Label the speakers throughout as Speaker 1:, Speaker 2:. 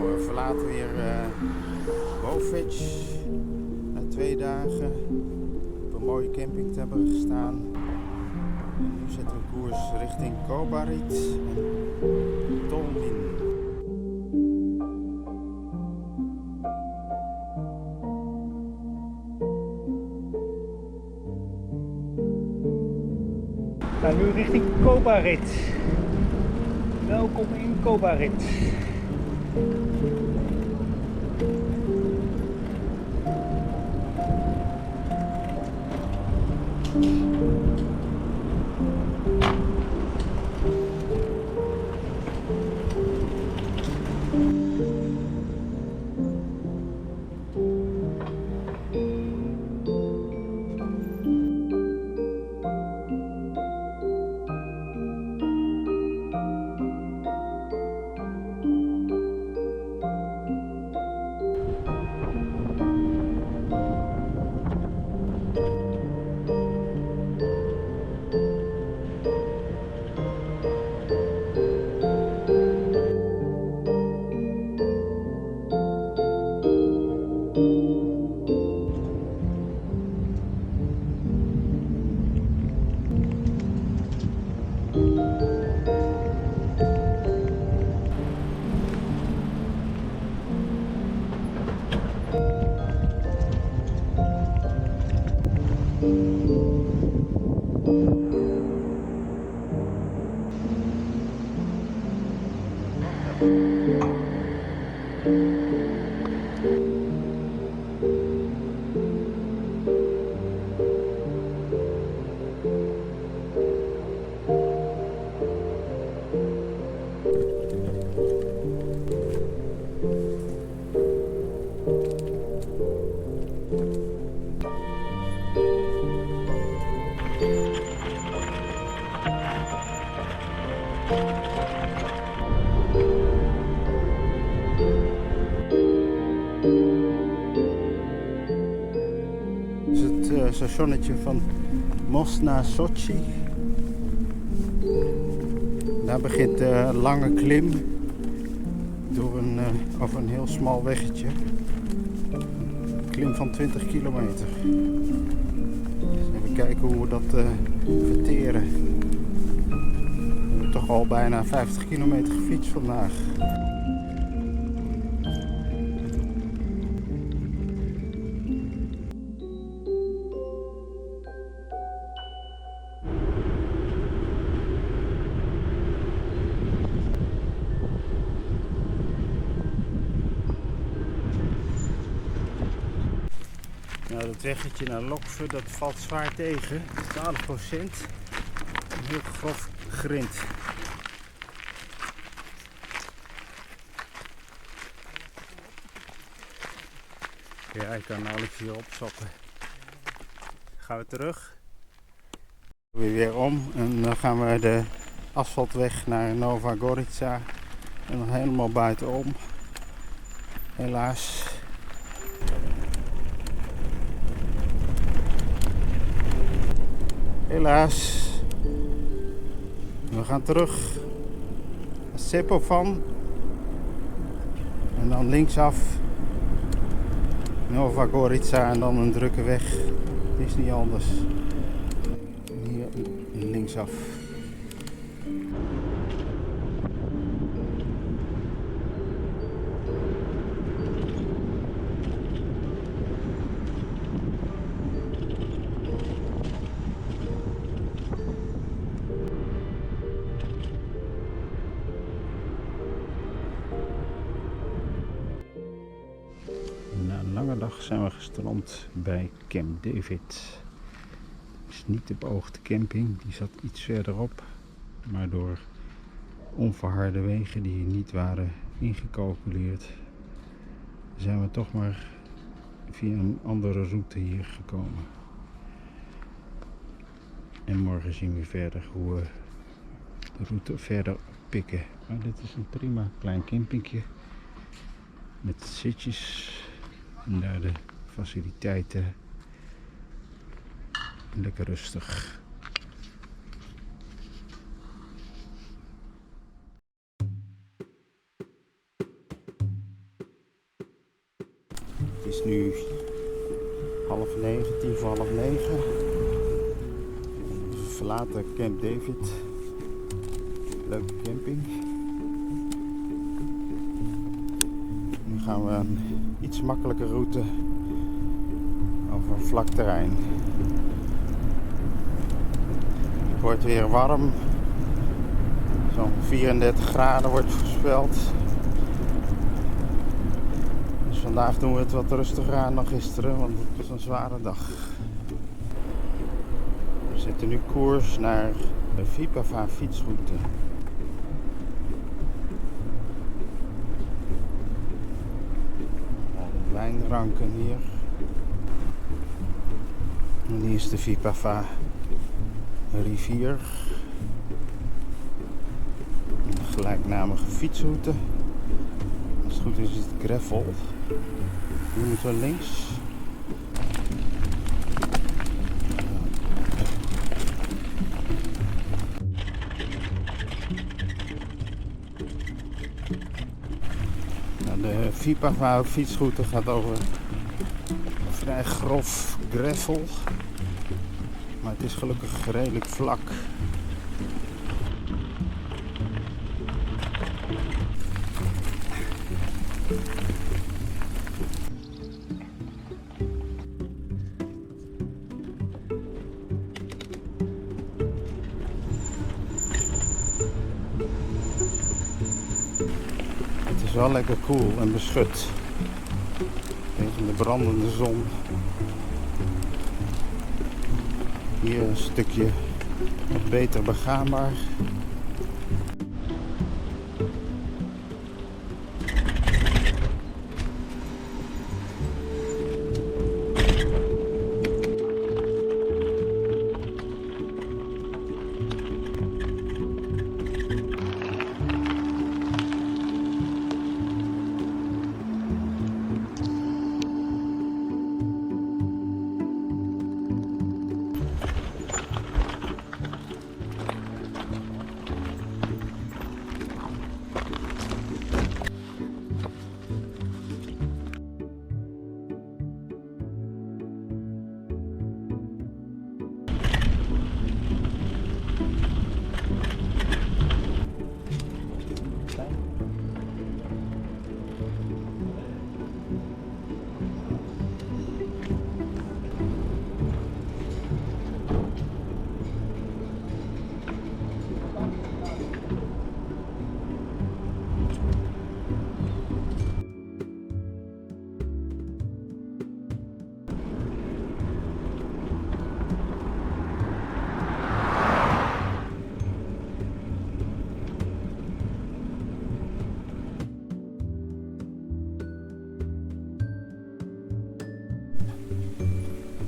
Speaker 1: We verlaten weer Bovich na 2 dagen op een mooie camping te hebben gestaan. En nu zetten we koers richting Kobarid en Tolmin.
Speaker 2: We gaan nu richting Kobarid. Welkom in Kobarid.
Speaker 1: Het stationnetje van Mostna Sochi. Daar begint de lange klim door over een heel smal weggetje. Een klim van 20 kilometer. Dus even kijken hoe we dat verteren. We hebben toch al bijna 50 kilometer gefietst vandaag. Nou, dat weggetje naar Lokve, dat valt zwaar tegen. 12%. Een heel grof grind. Ja, ik kan nauwelijks hier opzoppen. Gaan we terug. Weer om en dan gaan we de asfaltweg naar Nova Gorica. En dan helemaal buitenom. Helaas. Helaas. We gaan terug naar Sepovan. En dan linksaf. Nova Gorica en dan een drukke weg. Het is niet anders. Hier linksaf. Na een lange dag zijn we gestrand bij Camp David. Het is niet de beoogde camping, die zat iets verderop. Maar door onverharde wegen die niet waren ingecalculeerd, zijn we toch maar via een andere route hier gekomen. En morgen zien we verder hoe we de route verder pikken. Maar dit is een prima klein campingje met zitjes en daar de faciliteiten. Lekker rustig. 19 voor half 9. We verlaten Camp David. Leuke camping. Nu gaan we een iets makkelijke route over een vlak terrein. Het wordt weer warm. Zo'n 34 graden wordt voorspeld. Dus vandaag doen we het wat rustiger aan dan gisteren, want het was een zware dag. We zetten nu koers naar de Vipava fietsroute. Wijnranken hier. En hier is de Vipava rivier. Een gelijknamige fietsroute. Als het goed is het gravel. Hier moeten we links. De Vipava fietsroute gaat over vrij grof gravel, maar het is gelukkig redelijk vlak. Het is wel lekker koel en beschut tegen de brandende zon. Hier een stukje wat beter begaanbaar.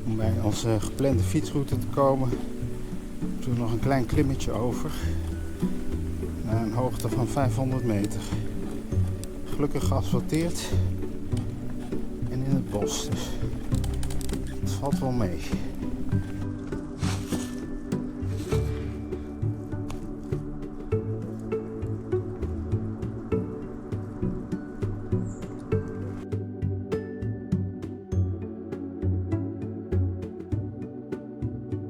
Speaker 1: Om bij onze geplande fietsroute te komen, doen we nog een klein klimmetje over naar een hoogte van 500 meter. Gelukkig geasfalteerd en in het bos, dus het valt wel mee.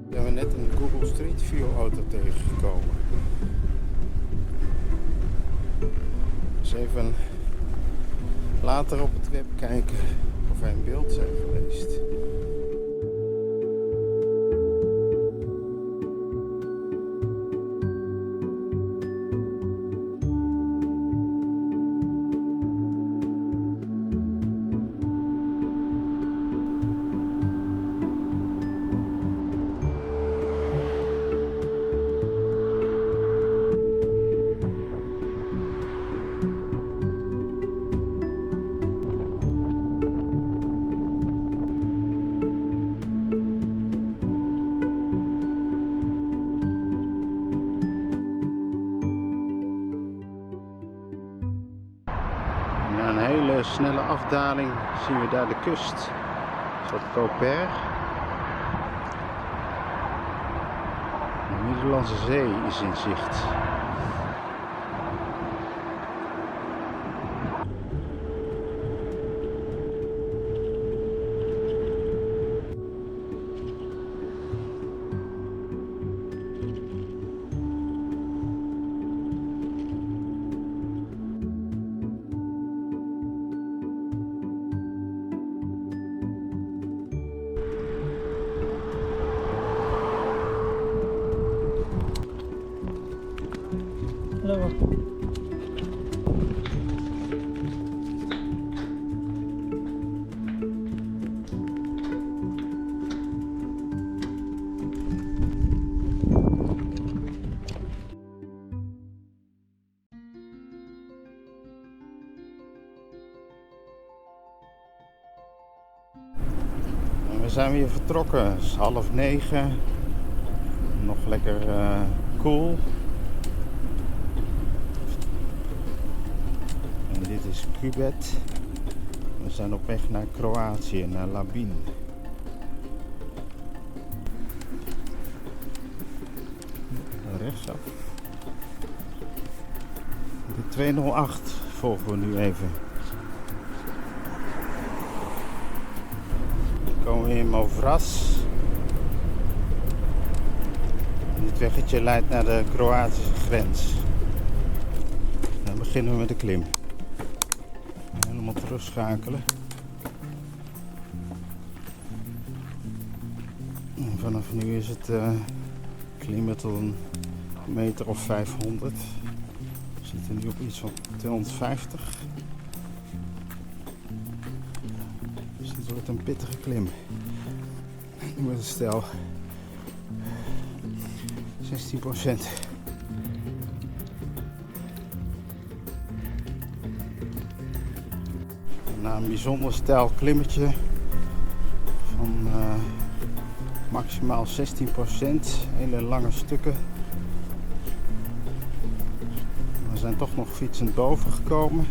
Speaker 1: We hebben net een Google Street View auto tegengekomen. Dus even later op het web kijken of wij in beeld zijn geweest. Na een hele snelle afdaling zien we daar de kust. Dat is Koper. De Middellandse Zee is in zicht.
Speaker 2: Hallo.
Speaker 1: We zijn weer vertrokken. Het is 8:30. Nog lekker koel. En dit is Kubet. We zijn op weg naar Kroatië, naar Labin. Rechtsaf. De 208 volgen we nu even. Dan komen we in Movras. Dit weggetje leidt naar de Kroatische grens. Dan beginnen we met de klim. Helemaal terugschakelen. En vanaf nu is het klimmen tot een meter of 500. We zitten nu op iets van 250. Dus dit wordt een pittige klim. Met een stel 16%. Na een bijzonder steil klimmetje van maximaal 16%, hele lange stukken. We zijn toch nog fietsend boven gekomen.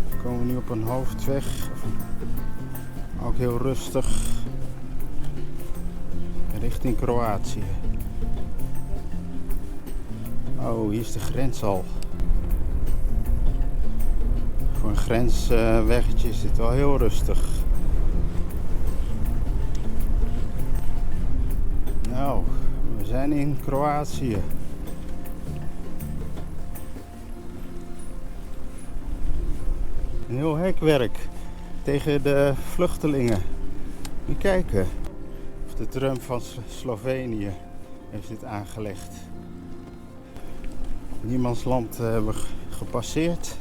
Speaker 1: We komen nu op een hoofdweg, ook heel rustig, richting Kroatië. Oh, hier is de grens al. Voor een grensweggetje is dit wel heel rustig. Nou, we zijn in Kroatië. Een heel hekwerk tegen de vluchtelingen. Moet kijken. Of de Trump van Slovenië heeft dit aangelegd. Niemandsland hebben we gepasseerd.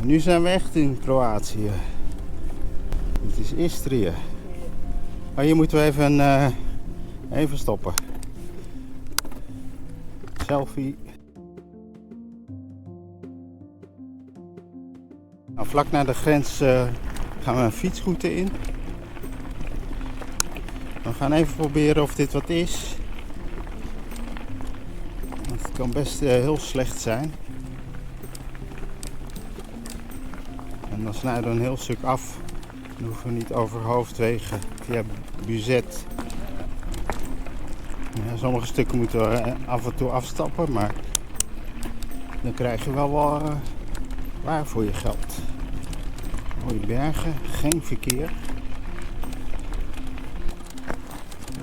Speaker 1: En nu zijn we echt in Kroatië. Dit is Istrië. Maar hier moeten we even stoppen. Selfie. Nou, vlak naar de grens gaan we een fietsroute in. We gaan even proberen of dit wat is. Want het kan best heel slecht zijn. En dan snijden we een heel stuk af. Dan hoeven we niet over hoofdwegen via Buzet. Ja, sommige stukken moeten we af en toe afstappen, maar dan krijg je wel waar voor je geld. Mooie bergen, geen verkeer.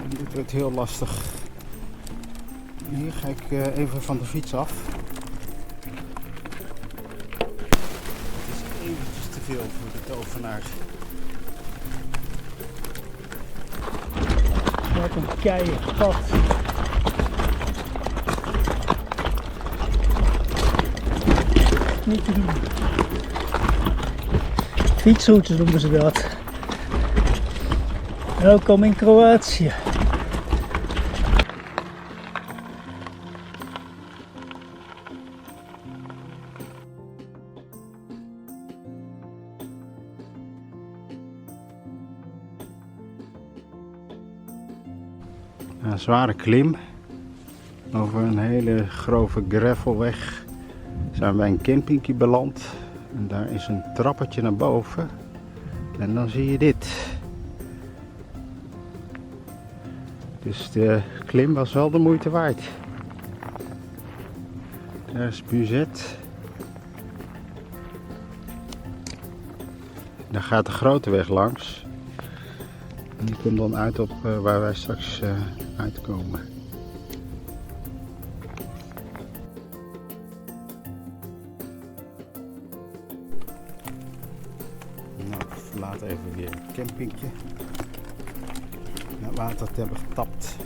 Speaker 1: Dit wordt heel lastig. Hier ga ik even van de fiets af. Het is eventjes te veel voor de tovenaar.
Speaker 2: Wat een keihard pad. Niet te doen. Fietsroutes noemen ze dat. Welkom in Kroatië.
Speaker 1: Een zware klim over een hele grove gravelweg zijn we bij een campingje beland. En daar is een trappetje naar boven en dan zie je dit. Dus de klim was wel de moeite waard. Daar is Buzet. Daar gaat de grote weg langs. En die komt dan uit op waar wij straks uitkomen. Nou, ik verlaat even weer het campingje. Het water te hebben getapt.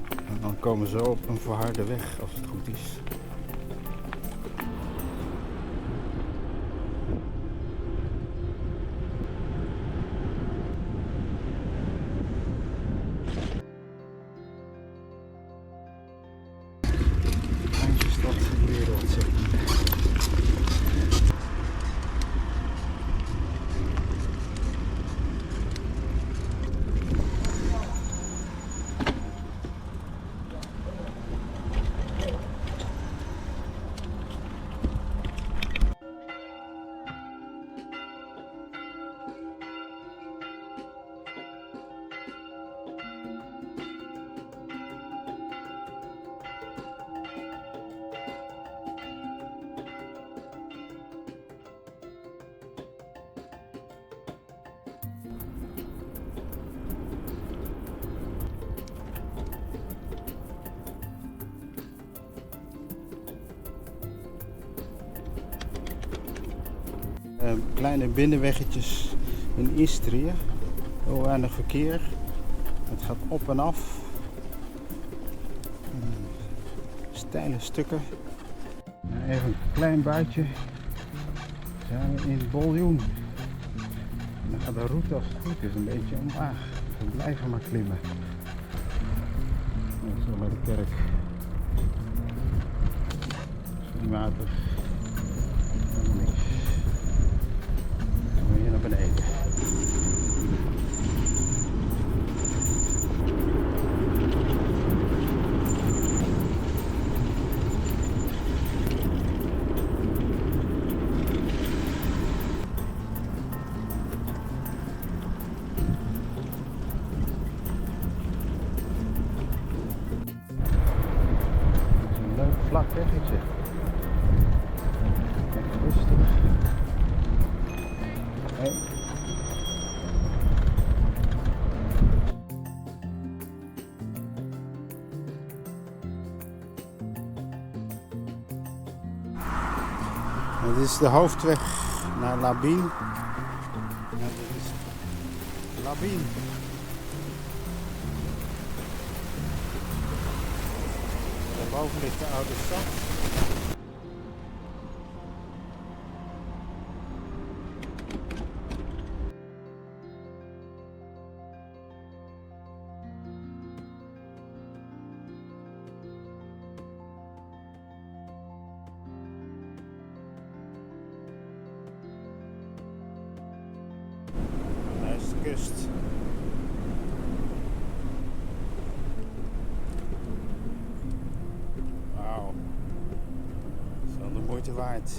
Speaker 1: En Dan komen ze op een verharde weg als het goed is. Kleinste stad van de wereld, zeg maar. Kleine binnenweggetjes in Istrië. Heel weinig verkeer. Het gaat op en af. Steile stukken. Even een klein buitje. Zijn we in Boljoen. Dan gaat de route, als het goed is, een beetje omlaag. We blijven maar klimmen. Dat is wel bij de kerk. Water. Helemaal niks. Dan gaan we hier naar beneden. Vlak weggetje. Lekker rustig. Hey. Dit is de hoofdweg naar Labine. Ja, dit is Labine. Daarboven ligt de oude stad. Daar is de kust. Wauw. Dat is wel de moeite waard.